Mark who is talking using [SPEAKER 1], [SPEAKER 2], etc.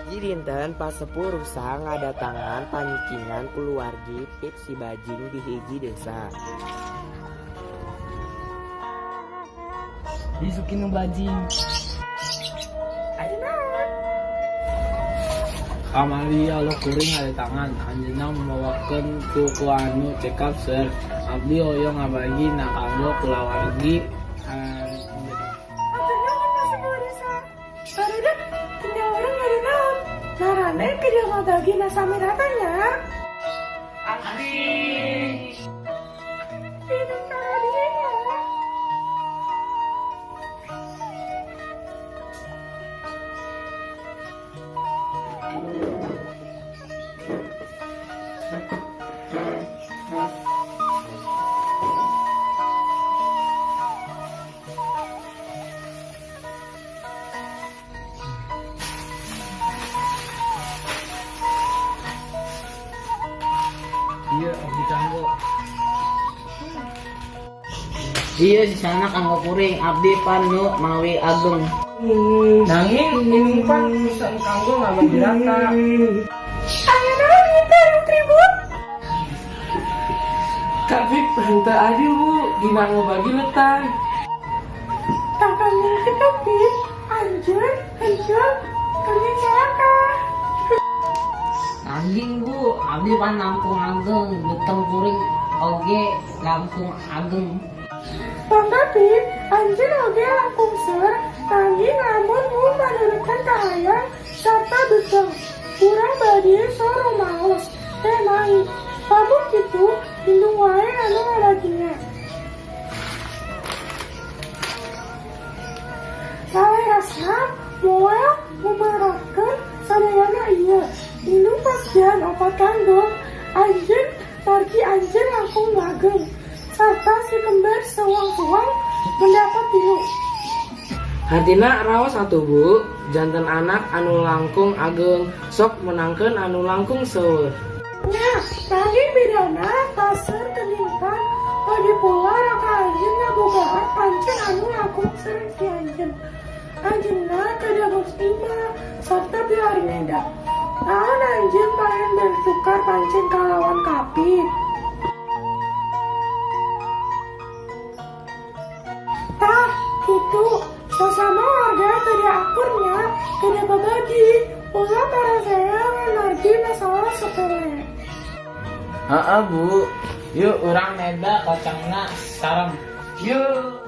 [SPEAKER 1] Dinten pas sepuh rusa ngadatangan pancingan kuluargi pip si bajing di hiji desa.
[SPEAKER 2] Disukin bajing. Kamari Allah kuring ada tangan anjeunna membawakeun ku anu cekap seur abdi hoyong ngabagi na kanggo kulawargi
[SPEAKER 3] Barudak tinggal orang dari naon. Narane kerja ngabagi nasa miratanya.
[SPEAKER 2] abdi.
[SPEAKER 3] Pindah cara dia ya.
[SPEAKER 2] Iya abdi kanggo.
[SPEAKER 4] Iya di sana kanggo kuring abdi panu mawi ageng.
[SPEAKER 2] Nanging ini pan bisa kanggo ngabagi rata.
[SPEAKER 3] Ayo naon kita yang tribun.
[SPEAKER 2] Tapi henteu adi bu, dina ngabagi letang.
[SPEAKER 3] Takkan kita pip. Anjir, kami celaka.
[SPEAKER 4] Anjing bu, abdi pan lampung ageng, beteng kuring oge lampung ageng.
[SPEAKER 3] Bangga pip, anjir oge langkung ser. Tangi namun mu menurutkan kahayang serta beteng. Kurang badie soro maos. Naik. Pabu gitu, lindung wae anu ngalaginya. Salerasna moal memarakeun sadayana ieu. Indung pasjian opat kandung, anjeun margi anjeun langkung bageng. Sarta si kembar sewang-sewang mendapat tilu.
[SPEAKER 2] Hartina raos atuh bu, janten anak anu langkung ageng sok menangkeun anu langkung seueur.
[SPEAKER 3] Nya, nanging bedana taseur keningkan bagi pula raka anjeun ngabogaan pancen anu langkung sering si anjeun. Anjeunna kada muslimah sarta biar neda. Naon anjeun paen bertukar pancen kalawan kapit. Tah, gitu. Sesama warga kada akurnya, kada babagi. Ulah para saya menargi masalah sepele.
[SPEAKER 2] Bu, yuk urang neda kacangna sarem. Yuk.